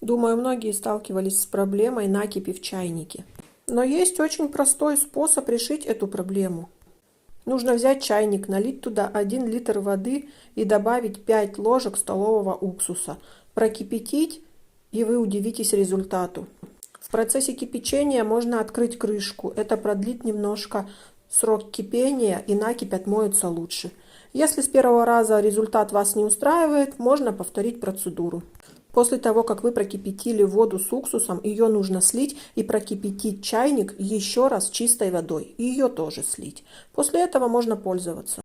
Думаю, многие сталкивались с проблемой накипи в чайнике. Но есть очень простой способ решить эту проблему. Нужно взять чайник, налить туда 1 литр воды и добавить 5 ложек столового уксуса. Прокипятить, и вы удивитесь результату. В процессе кипячения можно открыть крышку. Это продлит немножко срок кипения, и накипь отмоется лучше. Если с первого раза результат вас не устраивает, можно повторить процедуру. После того, как вы прокипятили воду с уксусом, ее нужно слить и прокипятить чайник еще раз чистой водой. И ее тоже слить. После этого можно пользоваться.